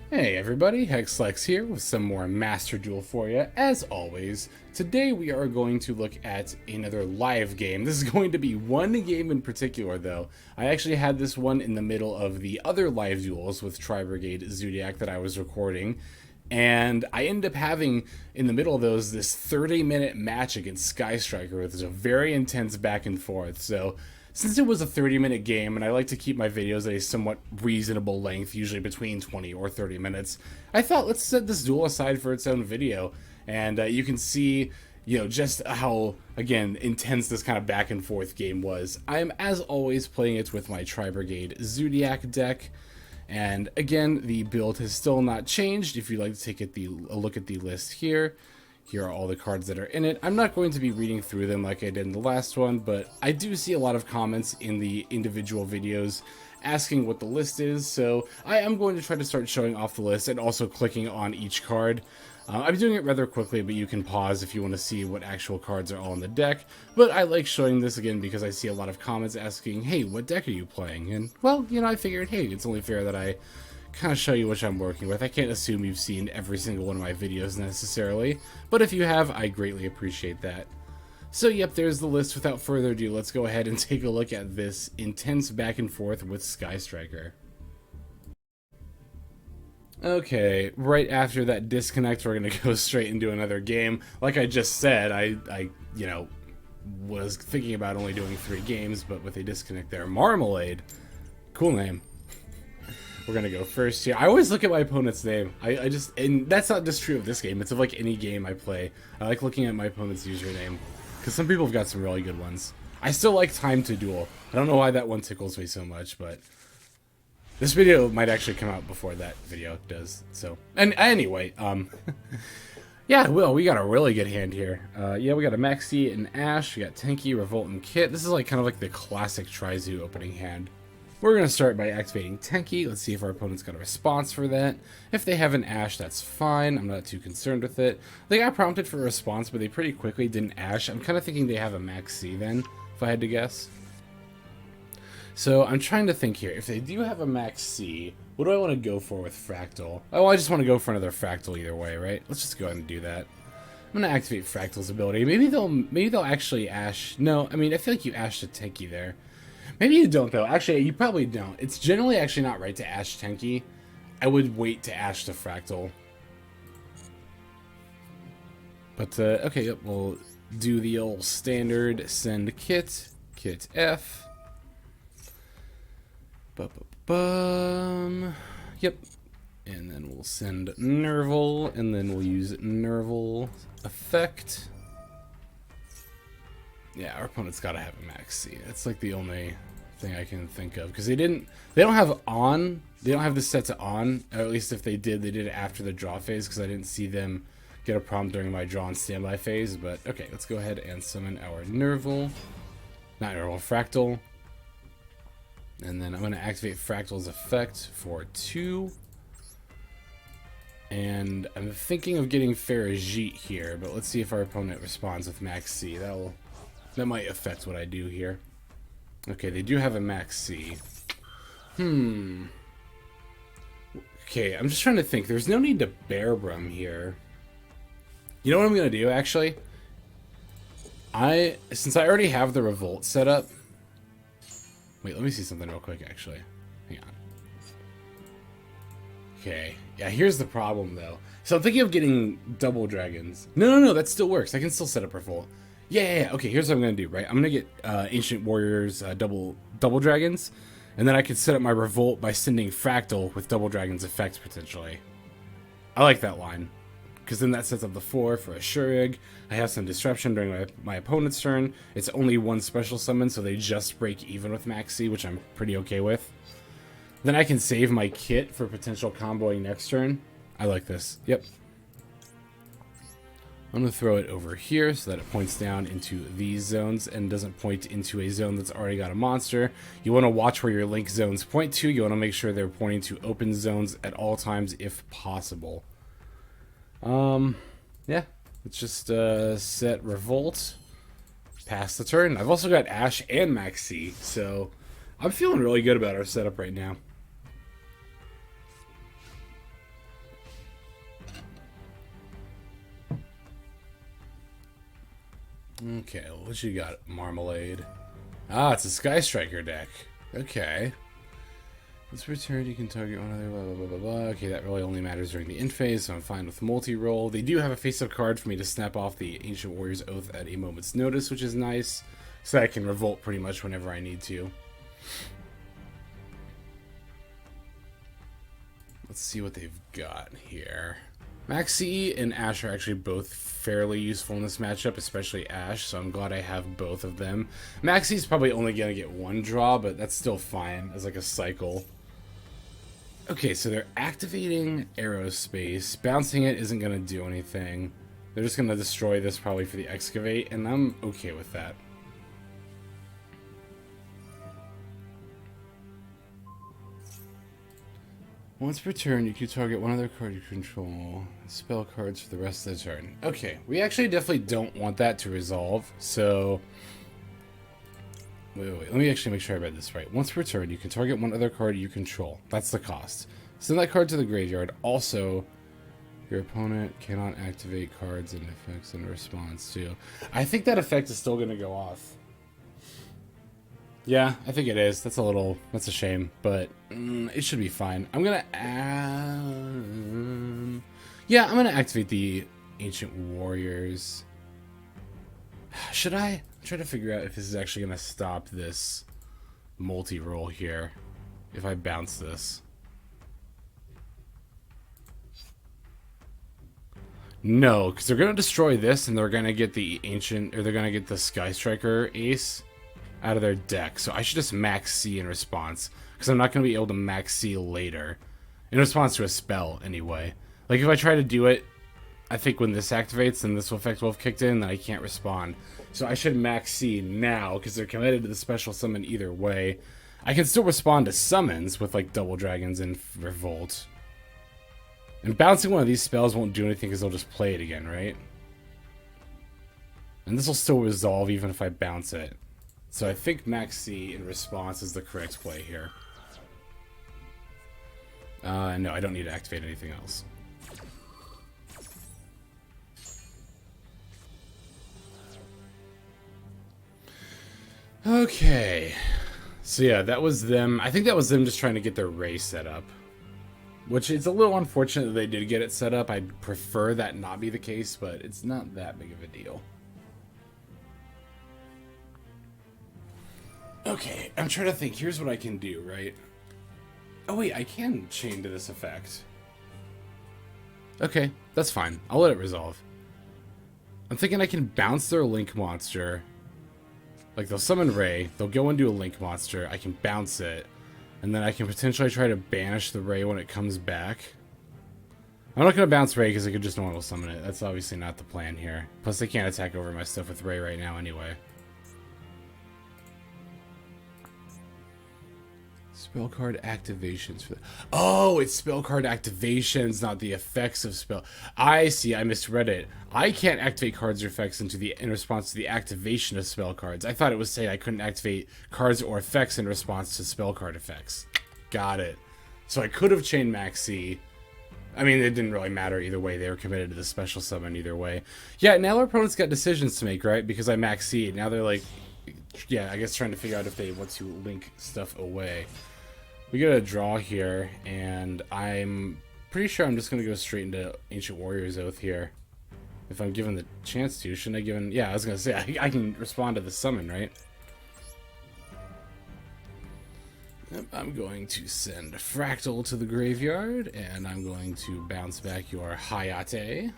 Hey everybody, Hexlex here with some more Master Duel for you. As always, today we are going to look at another live game. This is going to be one game in particular though. I actually had this one in the middle of the other live duels with Tri-Brigade Zoodiac that I was recording. And I ended up having, in the middle of those, this 30-minute match against Sky Striker with a very intense back and forth. So since it was a 30-minute game, and I like to keep my videos at a somewhat reasonable length, usually between 20 or 30 minutes, I thought let's set this duel aside for its own video. And you can see, just how, again, intense this kind of back and forth game was. I'm, as always, playing it with my Tri-Brigade Zoodiac deck. And again, the build has still not changed. If you'd like to take a look at the list here, here are all the cards that are in it. I'm not going to be reading through them like I did in the last one, but I do see a lot of comments in the individual videos asking what the list is, so I am going to try to start showing off the list and also clicking on each card. I'm doing it rather quickly, but you can pause if you want to see what actual cards are all in the deck. But I like showing this again because I see a lot of comments asking, hey, what deck are you playing? And, well, I figured, hey, it's only fair that I kind of show you what I'm working with. I can't assume you've seen every single one of my videos necessarily, but if you have, I greatly appreciate that. So yep, there's the list. Without further ado, let's go ahead and take a look at this intense back and forth with Sky Striker. Okay, right after that disconnect, we're gonna go straight into another game. Like I just said, I was thinking about only doing 3 games, but with a disconnect there. Marmalade. Cool name. We're gonna go first here. I always look at my opponent's name. And that's not just true of this game. It's of like any game I play. I like looking at my opponent's username because some people have got some really good ones. I still like Time to Duel. I don't know why that one tickles me so much, but this video might actually come out before that video does. So, and anyway, yeah, well, we got a really good hand here. Yeah, we got a Maxx, an Ash, we got Tenki, Revolt, and Kitt. This is like kind of like the classic Tri-Zoo opening hand. We're going to start by activating Tenki. Let's see if our opponent's got a response for that. If they have an Ash, that's fine. I'm not too concerned with it. They got prompted for a response, but they pretty quickly didn't Ash. I'm kind of thinking they have a Maxx then, if I had to guess. So I'm trying to think here. If they do have a Maxx, what do I want to go for with Fraktall? Oh, I just want to go for another Fraktall either way, right? Let's just go ahead and do that. I'm going to activate Fraktall's ability. Maybe they'll actually Ash. No, I mean, I feel like you Ash the Tenki there. Maybe you don't, though. Actually, you probably don't. It's generally actually not right to Ash Tenki. I would wait to Ash the Fraktall. But, okay, yep, we'll do the old standard send Kitt, Kitt F. Yep. And then we'll send Nervall, and then we'll use Nervall effect. Yeah, our opponent's got to have a Maxx. That's like the only thing I can think of because they don't have on. They don't have this set to on. Or at least if they did it after the draw phase because I didn't see them get a prompt during my draw and standby phase. But okay, let's go ahead and summon our Nervall, not Nervall, Fraktall, and then I'm going to activate Fraktall's effect for 2. And I'm thinking of getting Ferrijit here, but let's see if our opponent responds with Maxx. That might affect what I do here. Okay, they do have a Maxx. Okay, I'm just trying to think. There's no need to Barren here. You know what I'm going to do, actually? Since I already have the Revolt set up... Wait, let me see something real quick, actually. Hang on. Okay. Yeah, here's the problem, though. So I'm thinking of getting double dragons. No, that still works. I can still set up Revolt. Yeah. Okay, here's what I'm going to do, right? I'm going to get Ancient Warriors double dragons, and then I could set up my Revolt by sending Fraktall with double dragons effects, potentially. I like that line, because then that sets up the 4 for a Shurig. I have some disruption during my opponent's turn. It's only 1 special summon, so they just break even with Maxx, which I'm pretty okay with. Then I can save my Kitt for potential comboing next turn. I like this. Yep. I'm going to throw it over here so that it points down into these zones and doesn't point into a zone that's already got a monster. You want to watch where your link zones point to. You want to make sure they're pointing to open zones at all times if possible. Yeah, let's just set Revolt, pass the turn. I've also got Ash and Maxx, so I'm feeling really good about our setup right now. Okay, what you got? Marmalade. Ah, it's a Sky Striker deck. Okay. This return, you can target one other, blah, blah, blah, blah, blah. Okay, that really only matters during the end phase, so I'm fine with multi-roll. They do have a face-up card for me to snap off the Ancient Warrior's Oath at a moment's notice, which is nice. So I can revolt pretty much whenever I need to. Let's see what they've got here. Maxx and Ash are actually both fairly useful in this matchup, especially Ash, so I'm glad I have both of them. Maxx is probably only going to get one draw, but that's still fine as like a cycle. Okay, so they're activating Aerospace. Bouncing it isn't going to do anything. They're just going to destroy this probably for the Excavate, and I'm okay with that. Once per turn, you can target one other card you control. Spell cards for the rest of the turn. Okay, we actually definitely don't want that to resolve, so... Wait, let me actually make sure I read this right. Once per turn, you can target one other card you control. That's the cost. Send that card to the graveyard. Also, your opponent cannot activate cards and effects in response to... I think that effect is still going to go off. Yeah, I think it is. That's a shame, but it should be fine. I'm gonna I'm gonna activate the Ancient Warriors. Should I? I'm trying to figure out if this is actually gonna stop this multi-roll here. If I bounce this. No, because they're gonna destroy this and they're gonna get the they're gonna get the Sky Striker Ace out of their deck, so I should just Maxx in response, because I'm not going to be able to Maxx later, in response to a spell, anyway. Like, if I try to do it, I think when this activates, then this effect will have kicked in, then I can't respond. So I should Maxx now, because they're committed to the special summon either way. I can still respond to summons with, like, Double Dragons and Revolt. And bouncing one of these spells won't do anything, because they'll just play it again, right? And this will still resolve even if I bounce it. So I think Maxx in response is the correct play here. No, I don't need to activate anything else. Okay. So yeah, that was them. I think that was them just trying to get their Ray set up. Which is a little unfortunate that they did get it set up. I'd prefer that not be the case, but it's not that big of a deal. Okay, I'm trying to think. Here's what I can do, right? Oh wait, I can chain to this effect. Okay, that's fine. I'll let it resolve. I'm thinking I can bounce their Link monster. Like, they'll summon Ray, they'll go into a Link monster, I can bounce it, and then I can potentially try to banish the Ray when it comes back. I'm not going to bounce Ray because I could just normal summon it. That's obviously not the plan here. Plus, they can't attack over my stuff with Ray right now anyway. Spell card activations for oh, it's spell card activations, not the effects of spell. I see, I misread it. I can't activate cards or effects in response to the activation of spell cards. I thought it was saying I couldn't activate cards or effects in response to spell card effects. Got it. So I could have chained Maxx. I mean, it didn't really matter either way. They were committed to the special summon either way. Yeah, now our opponent's got decisions to make, right? Because I Maxx. Now they're like, yeah, I guess trying to figure out if they want to link stuff away. We got a draw here, and I'm pretty sure I'm just going to go straight into Ancient Warrior's Oath here. If I'm given the chance to. Shouldn't I given... Yeah, I was going to say, I can respond to the summon, right? Yep, I'm going to send Fraktall to the graveyard, and I'm going to bounce back your Hayate.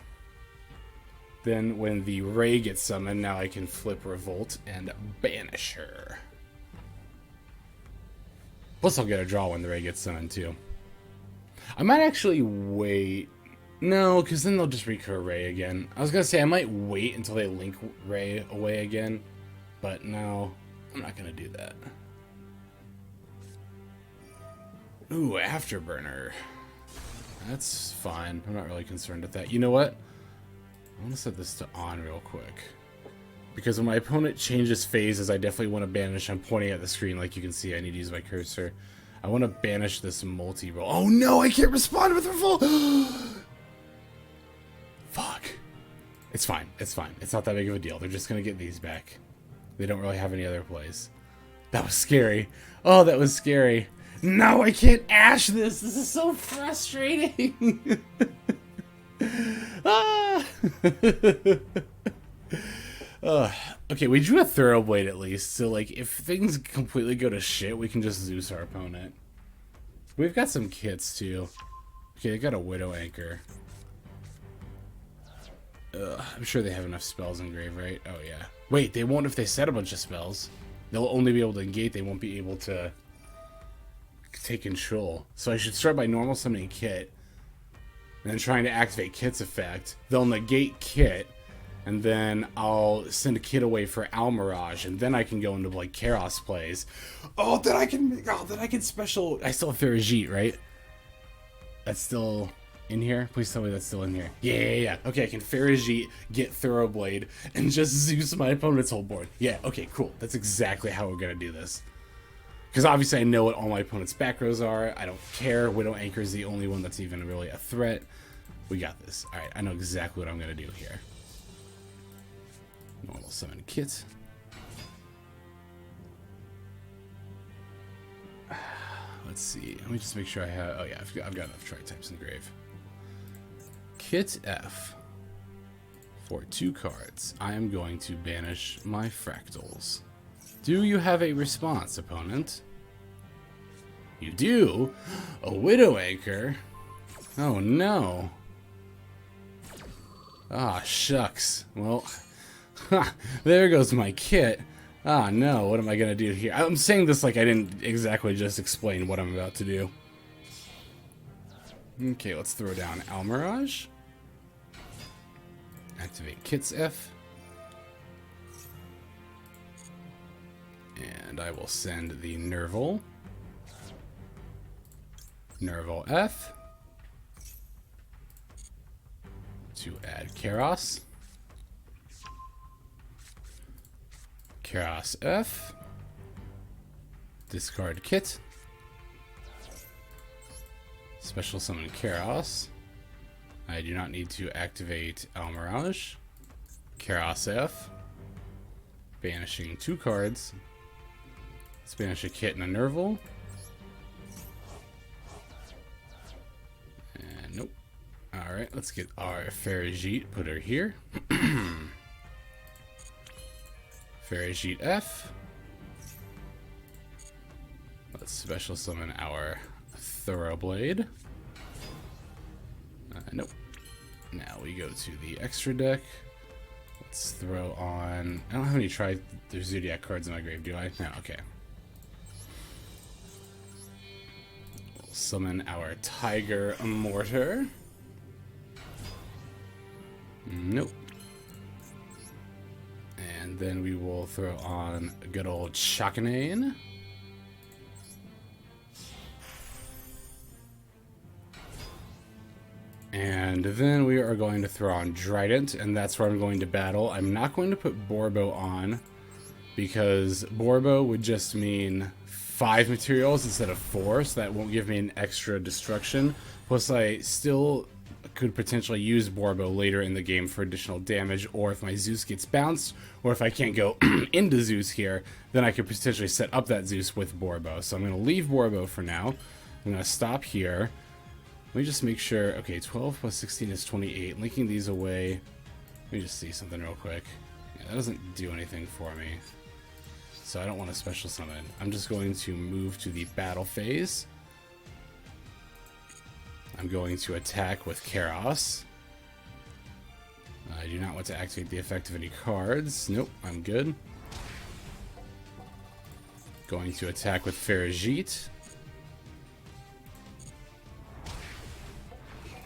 Then when the Ray gets summoned, now I can flip Revolt and banish her. Plus, I'll get a draw when the Ray gets summoned, too. I might actually wait. No, because then they'll just recur Ray again. I was going to say, I might wait until they link Ray away again. But no, I'm not going to do that. Ooh, Afterburner. That's fine. I'm not really concerned with that. You know what? I want to set this to on real quick. Because when my opponent changes phases, I definitely want to banish. I'm pointing at the screen like you can see. I need to use my cursor. I want to banish this multi-roll. Oh no, I can't respond with Revolt! Fuck. It's fine. It's fine. It's not that big of a deal. They're just going to get these back. They don't really have any other plays. That was scary. Oh, that was scary. No, I can't ash this. This is so frustrating. Ah. Okay, we drew a Thoroughblade at least. So, like, if things completely go to shit, we can just Zeus our opponent. We've got some kits, too. Okay, they got a Widow Anchor. I'm sure they have enough spells in grave, right? Oh, yeah. Wait, they won't if they set a bunch of spells. They'll only be able to negate. They won't be able to take control. So I should start by normal summoning Kitt. And then trying to activate Kitt's effect. They'll negate Kitt. And then I'll send a Kitt away for Almiraj. And then I can go into, like, Kerass plays. Oh, then I can special... I still have Ferrijit, right? That's still... in here? Please tell me that's still in here. Yeah. Okay, I can Ferrijit, get Thoroughblade, and just Zeus my opponent's whole board. Yeah, okay, cool. That's exactly how we're gonna do this. Because obviously I know what all my opponent's back rows are. I don't care. Widow Anchor is the only one that's even really a threat. We got this. Alright, I know exactly what I'm gonna do here. Normal summon Kitt. Let's see. Let me just make sure I have... Oh yeah, I've got enough tri-types in grave. Kitt F. For 2 cards, I am going to banish my Fraktalls. Do you have a response, opponent? You do? A Widow Anchor? Oh no. Ah, shucks. Well, there goes my Kitt. Ah, no, what am I gonna do here? I'm saying this like I didn't exactly just explain what I'm about to do. Okay, let's throw down Almiraj. Activate Kitt's F. And I will send the Nervall. Nervall F. To add Kerass. Kerass F. Discard Kitt. Special summon Kerass. I do not need to activate Almiraj. Kerass F. Banishing 2 cards. Let's banish a Kitt and a Nervall. And nope. Alright, let's get our Ferrijit, put her here. Ferrijit F. Let's special summon our Thoroughblade. Nope. Now we go to the extra deck. Let's throw on... I don't have any Zoodiac cards in my grave, do I? No, okay. We'll summon our Tigermoartar. Nope. And then we will throw on a good old Chakanine. And then we are going to throw on Drident, and that's where I'm going to battle. I'm not going to put Boarbow on, because Boarbow would just mean 5 materials instead of 4, so that won't give me an extra destruction. Plus, I still could potentially use Boarbow later in the game for additional damage, or if my Zeus gets bounced, or if I can't go into Zeus here, then I could potentially set up that Zeus with Boarbow. So I'm going to leave Boarbow for now. I'm going to stop here. Let me just make sure. Okay, 12 plus 16 is 28. Linking these away. Let me just see something real quick. Yeah, that doesn't do anything for me. So I don't want to special summon. I'm just going to move to the battle phase. I'm going to attack with Kerass. I do not want to activate the effect of any cards. Nope, I'm good. Going to attack with Ferrijit.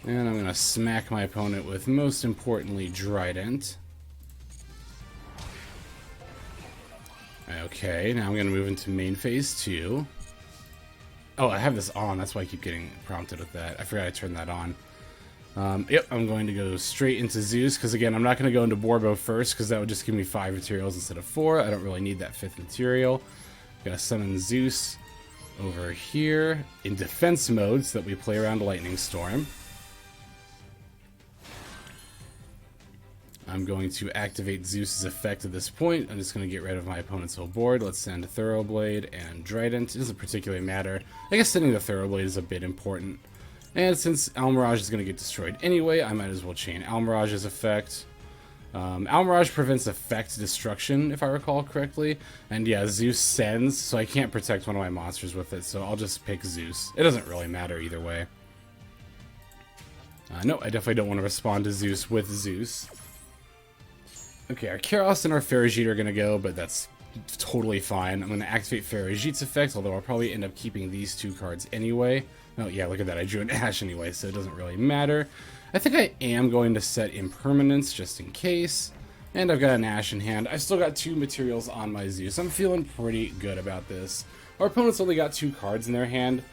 And I'm going to smack my opponent with, most importantly, Drident. Okay, now I'm going to move into main phase 2. Oh, I have this on. That's why I keep getting prompted with that. I forgot I turned that on. Yep, I'm going to go straight into Zeus, because again, I'm not going to go into Boarbow first, because that would just give me 5 materials instead of 4. I don't really need that 5th material. I'm going to summon Zeus over here in defense mode, so that we play around Lightning Storm. I'm going to activate Zeus's effect at this point. I'm just going to get rid of my opponent's whole board. Let's send Thoroughblade and Drident. It doesn't particularly matter. I guess sending the Thoroughblade is a bit important. And since Almiraj is going to get destroyed anyway, I might as well chain Almiraj's effect. Almiraj prevents effect destruction, if I recall correctly. And yeah, Zeus sends, so I can't protect one of my monsters with it, so I'll just pick Zeus. It doesn't really matter either way. No, I definitely don't want to respond to Zeus with Zeus. Okay, our Kerass and our Ferrijit are going to go, but that's totally fine. I'm going to activate Ferrijit's effect, although I'll probably end up keeping these two cards anyway. Oh yeah, look at that, I drew an Ash anyway, so it doesn't really matter. I think I am going to set Impermanence just in case. And I've got an Ash in hand. I've still got 2 materials on my Zeus. I'm feeling pretty good about this. Our opponent's only got 2 cards in their hand.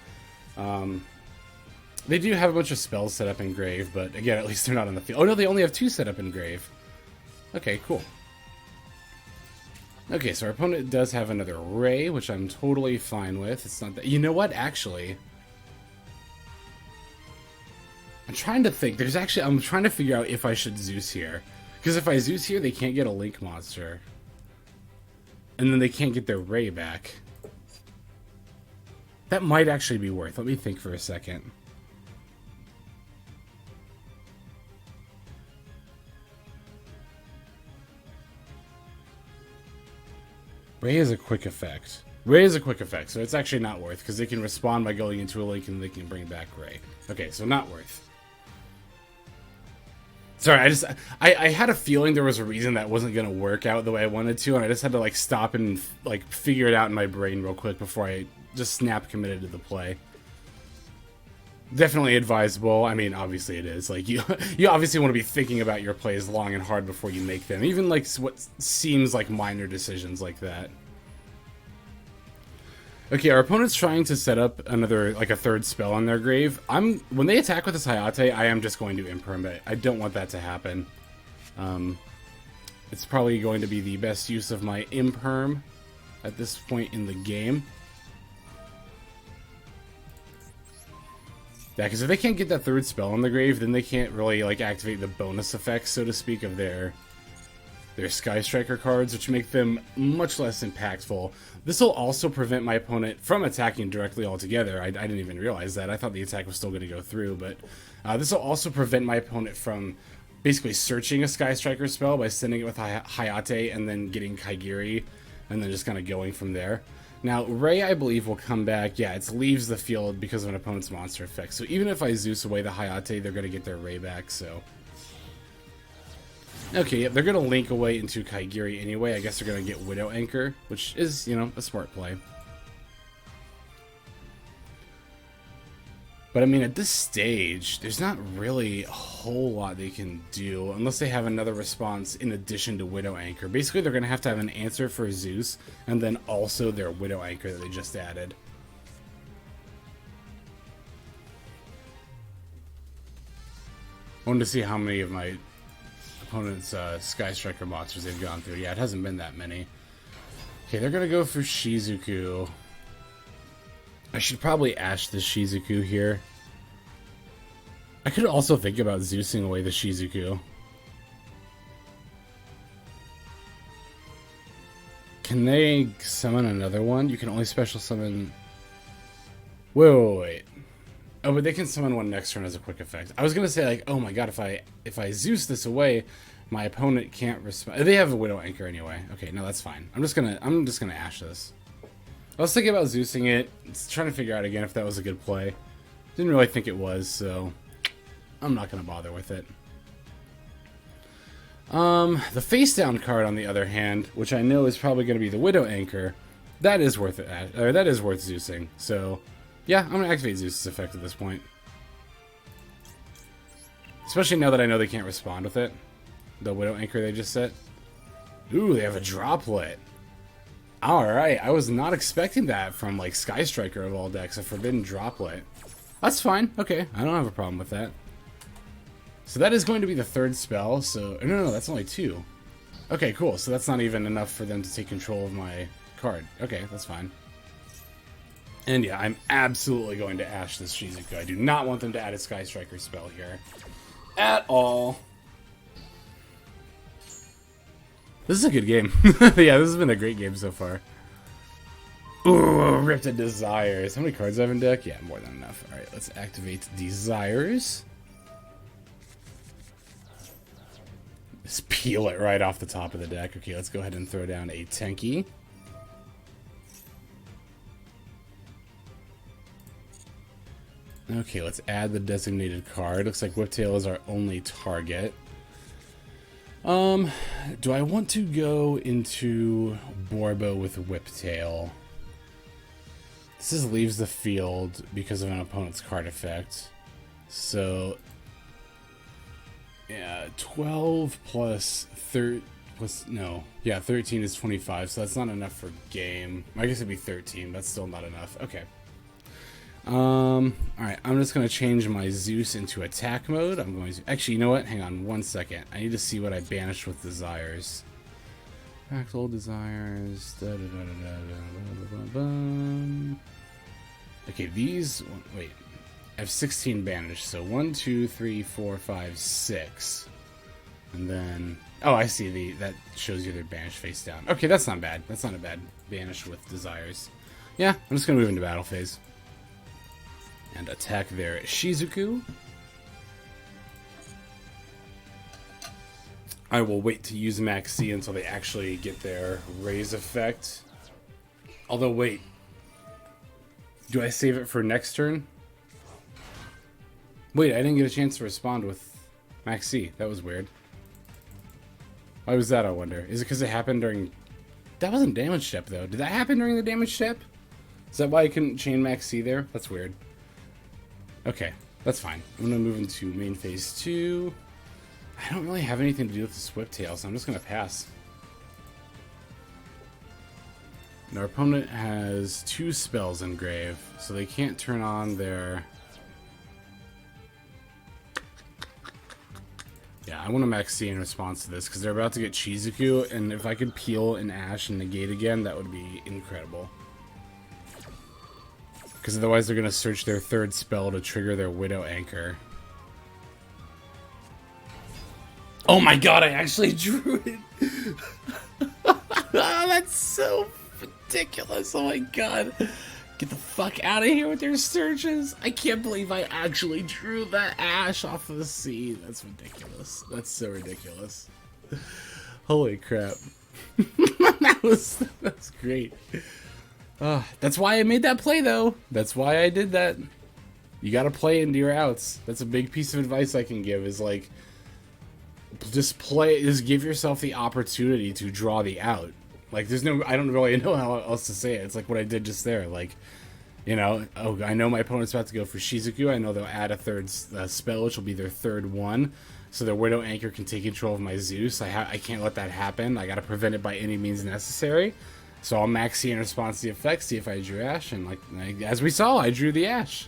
They do have a bunch of spells set up in Grave, but again, at least they're not on the field. Oh no, they only have 2 set up in Grave. Okay, cool. Okay, so our opponent does have another Ray, which I'm totally fine with. It's not that... You know what, actually... I'm trying to think. I'm trying to figure out if I should Zeus here. Because if I Zeus here, they can't get a Link monster. And then they can't get their Ray back. That might actually be worth. Let me think for a second. Ray is a quick effect. Ray is a quick effect, so it's actually not worth, because they can respond by going into a Link and they can bring back Ray. Okay, so not worth. Sorry, I had a feeling there was a reason that wasn't going to work out the way I wanted to, and I just had to, like, stop and, like, figure it out in my brain real quick before I just snap committed to the play. Definitely advisable. I mean, obviously it is. Like, you obviously want to be thinking about your plays long and hard before you make them. Even, like, what seems like minor decisions like that. Okay, our opponent's trying to set up another, like, a 3rd spell on their grave. When they attack with this Hayate, I am just going to Imperm it. I don't want that to happen. It's probably going to be the best use of my Imperm at this point in the game. Yeah, because if they can't get that 3rd spell on the grave, then they can't really, like, activate the bonus effects, so to speak, of their Sky Striker cards, which make them much less impactful. This will also prevent my opponent from attacking directly altogether. I didn't even realize that. I thought the attack was still going to go through, but this will also prevent my opponent from basically searching a Sky Striker spell by sending it with Hayate and then getting Kaigiri and then just kind of going from there. Now, Ray, I believe, will come back. Yeah, it leaves the field because of an opponent's monster effect. So even if I Zeus away the Hayate, they're going to get their Ray back, so... Okay, yeah, they're going to link away into Kaigiri anyway. I guess they're going to get Widow Anchor, which is, you know, a smart play. But, I mean, at this stage, there's not really a whole lot they can do unless they have another response in addition to Widow Anchor. Basically, they're going to have an answer for Zeus and then also their Widow Anchor that they just added. I wanted to see how many of my opponent's Sky Striker monsters they've gone through. Yeah, it hasn't been that many. Okay, they're gonna go for Shizuku. I should probably Ash this Shizuku here. I could also think about Zeusing away the Shizuku. Can they summon another one? You can only special summon... Wait. Oh, but they can summon one next turn as a quick effect. I was gonna say, like, oh my god, if I Zeus this away, my opponent can't respond. They have a Widow Anchor anyway. Okay, no, that's fine. I'm just gonna Ash this. I was thinking about Zeusing it. Trying to figure out again if that was a good play. Didn't really think it was, so I'm not gonna bother with it. The face down card, on the other hand, which I know is probably gonna be the Widow Anchor, that is worth it. Or that is worth Zeusing. So. Yeah, I'm going to activate Zeus's effect at this point. Especially now that I know they can't respond with it. The Widow Anchor they just set. Ooh, they have a Droplet. Alright, I was not expecting that from, like, Sky Striker of all decks. A Forbidden Droplet. That's fine. Okay, I don't have a problem with that. So that is going to be the 3rd spell, so... No, that's only 2. Okay, cool. So that's not even enough for them to take control of my card. Okay, that's fine. And yeah, I'm absolutely going to Ash this Shizuku. I do not want them to add a Sky Striker spell here. At all. This is a good game. Yeah, this has been a great game so far. Ooh, Ripped to Desires. How many cards do I have in deck? Yeah, more than enough. Alright, let's activate Desires. Just peel it right off the top of the deck. Okay, let's go ahead and throw down a Tenki. Okay, let's add the designated card. Looks like Whiptail is our only target. Do I want to go into Boarbow with Whiptail? This is leaves the field because of an opponent's card effect. So, yeah, 12 plus 13 is 25, so that's not enough for game. I guess it'd be 13, that's still not enough. Okay. Alright, I'm just going to change my Zeus into attack mode. I'm going to... Actually, you know what? Hang on 1 second. I need to see what I banished with Desires. Fraktall Desires. Okay, these... Wait. I have 16 banished. So 1, 2, 3, 4, 5, 6. And then... Oh, I see. That shows you they're banished face down. Okay, that's not bad. That's not a bad banish with Desires. Yeah, I'm just going to move into battle phase. And attack their Shizuku. I will wait to use Maxx until they actually get their raise effect. Although, wait. Do I save it for next turn? Wait, I didn't get a chance to respond with Maxx. That was weird. Why was that, I wonder? Is it because it happened during... That wasn't damage step, though. Did that happen during the damage step? Is that why I couldn't chain Maxx there? That's weird. Okay, that's fine. I'm going to move into main phase 2. I don't really have anything to do with this Whiptail, so I'm just going to pass. And our opponent has 2 spells in grave, so they can't turn on their... Yeah, I want to Maxx in response to this, because they're about to get Shizuku, and if I could peel an Ash and negate again, that would be incredible. Because otherwise they're going to search their 3rd spell to trigger their Widow Anchor. Oh my god, I actually drew it! Oh, that's so ridiculous, oh my god. Get the fuck out of here with your searches! I can't believe I actually drew that Ash off of the sea. That's ridiculous. That's so ridiculous. Holy crap. That's great. That's why I made that play, though. That's why I did that. You gotta play into your outs. That's a big piece of advice I can give, is like, just give yourself the opportunity to draw the out. Like, I don't really know how else to say it. It's like what I did just there. Like, you know, oh, I know my opponent's about to go for Shizuku. I know they'll add a 3rd spell, which will be their 3rd one. So their Widow Anchor can take control of my Zeus. I can't let that happen. I gotta prevent it by any means necessary. So I'll Maxx in response to the effect, see if I drew Ash, and like as we saw, I drew the Ash.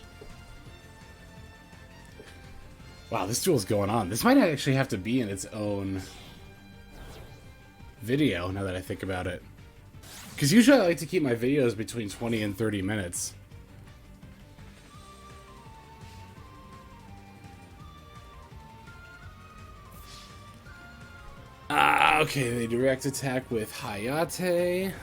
Wow, this duel's going on. This might actually have to be in its own video, now that I think about it. Because usually I like to keep my videos between 20 and 30 minutes. Okay, they direct attack with Hayate.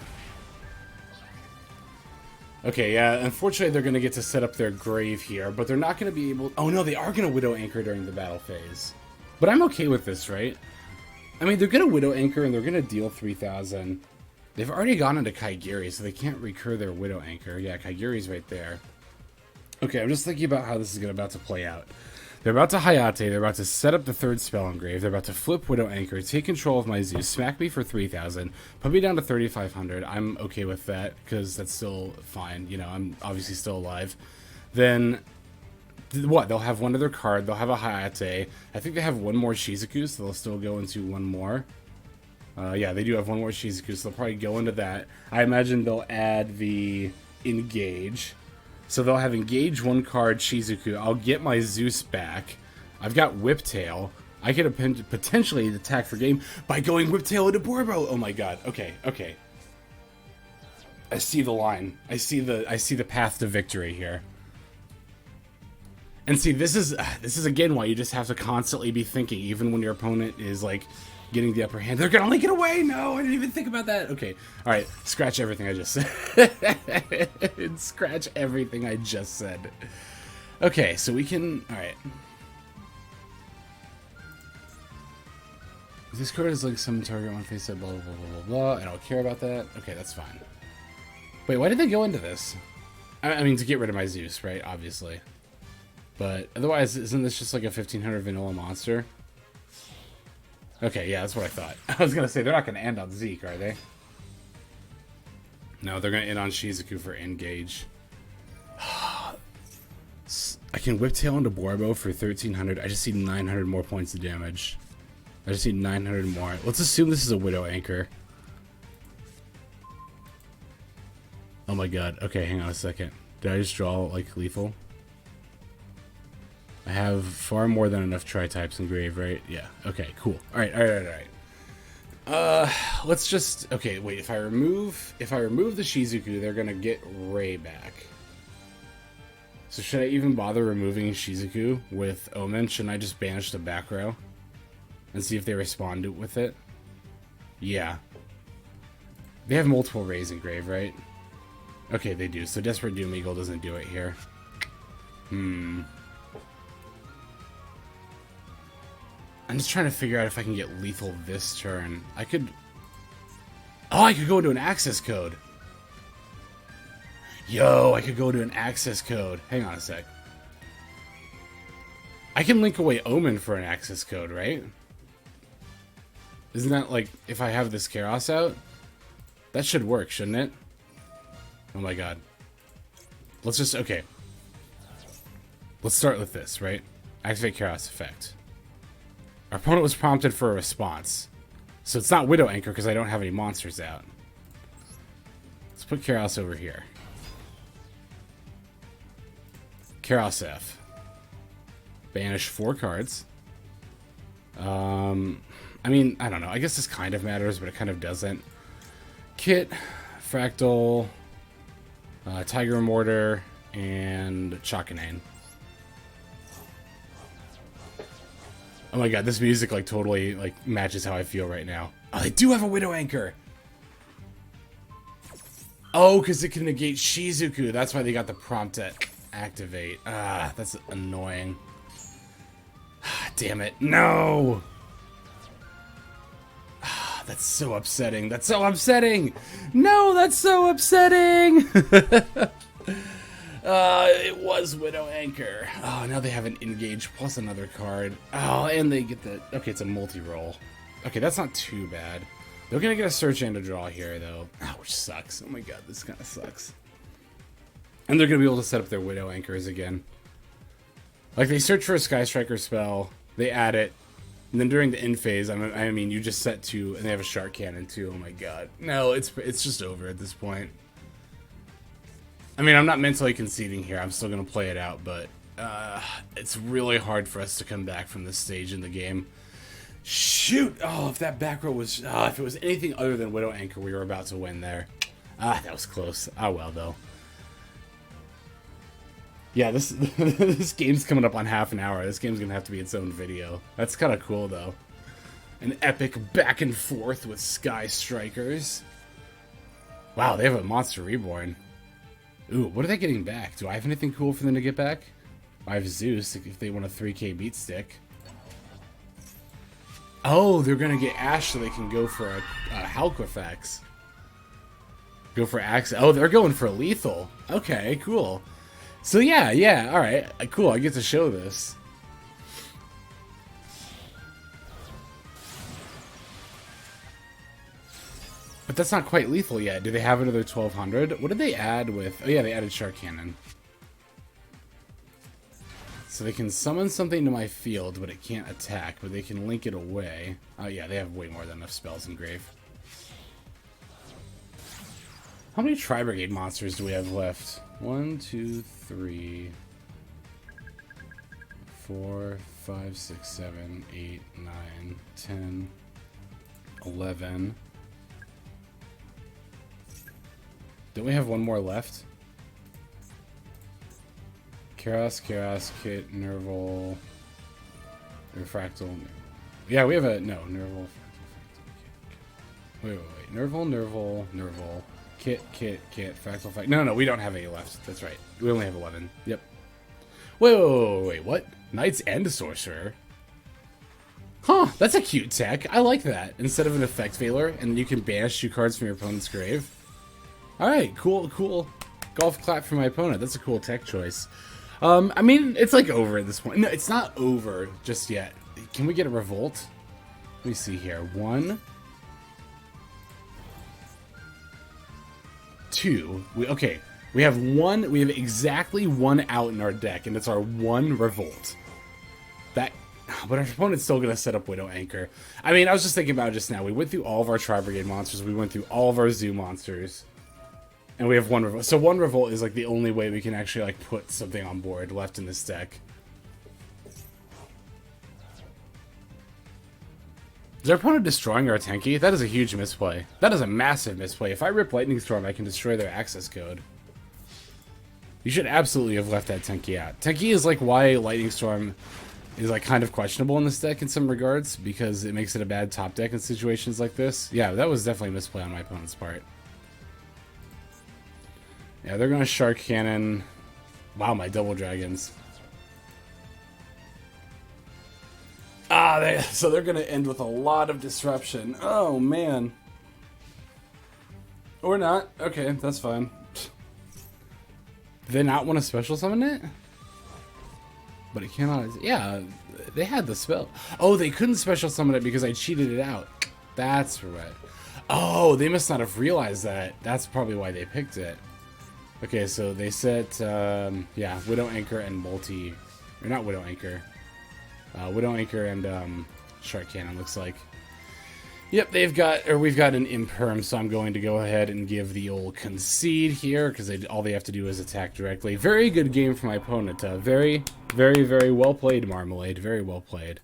Okay, yeah, unfortunately they're going to get to set up their grave here, but they're not going to be able... Oh no, they are going to Widow Anchor during the battle phase. But I'm okay with this, right? I mean, they're going to Widow Anchor and they're going to deal 3,000. They've already gone into Kaigiri, so they can't recur their Widow Anchor. Yeah, Kaigiri's right there. Okay, I'm just thinking about how this is about to play out. They're about to Hayate, they're about to set up the 3rd spell on grave, they're about to flip Widow Anchor, take control of my Zeus, smack me for 3,000, put me down to 3,500. I'm okay with that, because that's still fine. You know, I'm obviously still alive. Then, what? They'll have one other card, they'll have a Hayate. I think they have one more Shizuku, so they'll still go into one more. Yeah, they do have one more Shizuku, so they'll probably go into that. I imagine they'll add the Engage. So they'll have Engage 1 card Shizuku. I'll get my Zeus back. I've got Whiptail. I could potentially attack for game by going Whiptail into Boarbow. Oh my god. Okay, okay. I see the line. I see the path to victory here. And see, this is again why you just have to constantly be thinking, even when your opponent is like getting the upper hand. They're gonna link it away. No, I didn't even think about that. Okay, all right. Scratch everything I just said. Scratch everything I just said. Okay, so we can. All right. This card is like some target one face said blah blah blah blah blah. I don't care about that. Okay, that's fine. Wait, why did they go into this? I mean, to get rid of my Zeus, right? Obviously. But otherwise, isn't this just like a 1500 vanilla monster? Okay, yeah, that's what I thought. I was going to say, they're not going to end on Zeke, are they? No, they're going to end on Shizuku for engage. I can Whiptail into Boarbow for 1300. I just need 900 more points of damage. I just need 900 more. Let's assume this is a Widow Anchor. Oh my god. Okay, hang on a second. Did I just draw, like, lethal? I have far more than enough tri-types in grave, right? Yeah. Okay, cool. Alright. Let's just... Okay, wait. If I remove the Shizuku, they're gonna get Ray back. So should I even bother removing Shizuku with Omen? Shouldn't I just banish the back row? And see if they respond with it? Yeah. They have multiple Rays in grave, right? Okay, they do. So Desperate Doom Eagle doesn't do it here. I'm just trying to figure out if I can get lethal this turn. I could... Oh, I could go into an access code. Yo, I could go to an access code. Hang on a sec. I can link away Omen for an access code, right? Isn't that like, if I have this Kerass out? That should work, shouldn't it? Oh my god. Let's just, okay. Let's start with this, right? Activate Kerass effect. Our opponent was prompted for a response. So it's not Widow Anchor because I don't have any monsters out. Let's put Kerass over here. Kerass F. Banish 4 cards. I mean, I don't know. I guess this kind of matters, but it kind of doesn't. Kitt, Fraktall, Tigermoartar, and Chakanine. Oh my god, this music like totally like matches how I feel right now. Oh, they do have a Widow Anchor! Oh, because it can negate Shizuku. That's why they got the prompt to activate. Ah, that's annoying. Damn it. No! That's so upsetting. That's so upsetting! No, that's so upsetting! It was Widow Anchor. Oh, now they have an Engage plus another card. Oh, and they get the... Okay, it's a multi-roll. Okay, that's not too bad. They're gonna get a Search and a Draw here, though. Oh, which sucks. Oh my god, this kind of sucks. And they're gonna be able to set up their Widow Anchors again. Like, they search for a Sky Striker spell, they add it, and then during the end phase, I mean, you just set 2, and they have a Shark Cannon, too. Oh my god. No, it's just over at this point. I mean, I'm not mentally conceding here. I'm still going to play it out, but it's really hard for us to come back from this stage in the game. Shoot! Oh, if that back row was... if it was anything other than Widow Anchor, we were about to win there. Ah, that was close. Ah, well, though. Yeah, this this game's coming up on half an hour. This game's going to have to be its own video. That's kind of cool, though. An epic back and forth with Sky Strikers. Wow, they have a Monster Reborn. Ooh, what are they getting back? Do I have anything cool for them to get back? I have Zeus if they want a 3k beat stick. Oh, they're going to get Ash so they can go for a Halquifax. Go for Axe. Oh, they're going for lethal. Okay, cool. So yeah, alright. Cool, I get to show this. But that's not quite lethal yet. Do they have another 1200? What did they add with... Oh yeah, they added Shark Cannon. So they can summon something to my field, but it can't attack. But they can link it away. Oh yeah, they have way more than enough spells in grave. How many Tri-Brigade monsters do we have left? 1, 2, 3, 4, 5, 6, 7, 8, 9, 10, 11... Don't we have one more left? Kerass, Kitt, Nervall, Fraktall. Yeah, we have a... No, Nervall, Wait. Nervall. Kitt. Fraktall, Fraktall. No, we don't have any left. That's right. We only have 11. Yep. Wait, what? Knights and Sorcerer? Huh, that's a cute tech. I like that. Instead of an effect failure, and you can banish 2 cards from your opponent's grave. Alright, cool. Golf clap for my opponent. That's a cool tech choice. I mean, it's like over at this point. No, it's not over just yet. Can we get a Revolt? Let me see here. 1, 2. Okay. We have exactly 1 out in our deck, and it's our 1 Revolt. But our opponent's still going to set up Widow Anchor. I mean, I was just thinking about it just now. We went through all of our Tri-Brigade monsters. We went through all of our Zoo monsters. And we have 1 Revolt. So 1 Revolt is like the only way we can actually like put something on board left in this deck. Is our opponent destroying our Tenki? That is a huge misplay. That is a massive misplay. If I rip Lightning Storm, I can destroy their access code. You should absolutely have left that Tenki out. Tenki is like why Lightning Storm is like kind of questionable in this deck in some regards, because it makes it a bad top deck in situations like this. Yeah, that was definitely a misplay on my opponent's part. Yeah, they're going to Shark Cannon. Wow, my double dragons. So they're going to end with a lot of disruption. Oh, man. Or not. Okay, that's fine. Do they not want to special summon it? But it cannot... Yeah, they had the spell. Oh, they couldn't special summon it because I cheated it out. That's right. Oh, they must not have realized that. That's probably why they picked it. Okay, so they set... yeah, Widow Anchor and multi... Or not Widow Anchor. Widow Anchor and Shark Cannon, looks like. Yep, we've got an Imperm, so I'm going to go ahead and give the old concede here, because all they have to do is attack directly. Very good game for my opponent. Very well played, Marmalade. Very well played.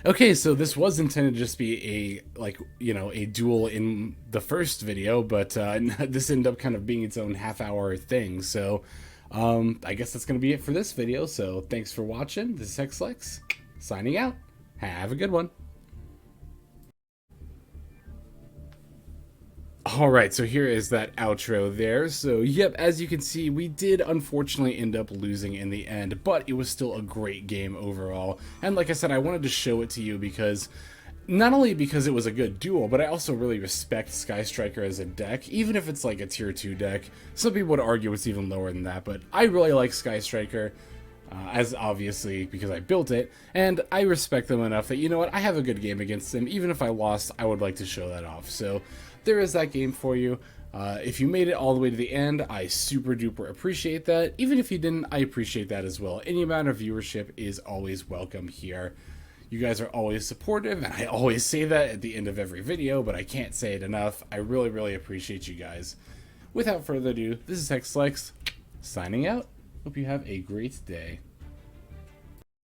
Okay, so this was intended to just be a duel in the first video, but this ended up kind of being its own half-hour thing, so I guess that's going to be it for this video. So thanks for watching. This is Hexlex, signing out. Have a good one. Alright, so here is that outro there. So, yep, as you can see, we did unfortunately end up losing in the end, but it was still a great game overall. And like I said, I wanted to show it to you because, not only because it was a good duel, but I also really respect Sky Striker as a deck, even if it's like a tier 2 deck. Some people would argue it's even lower than that, but I really like Sky Striker. As obviously because I built it, and I respect them enough that, you know what, I have a good game against them. Even if I lost, I would like to show that off. So there is that game for you. If you made it all the way to the end, I super duper appreciate that. Even if you didn't, I appreciate that as well. Any amount of viewership is always welcome here. You guys are always supportive, and I always say that at the end of every video, but I can't say it enough. I really appreciate you guys. Without further ado, this is Hexlex, signing out. Hope you have a great day.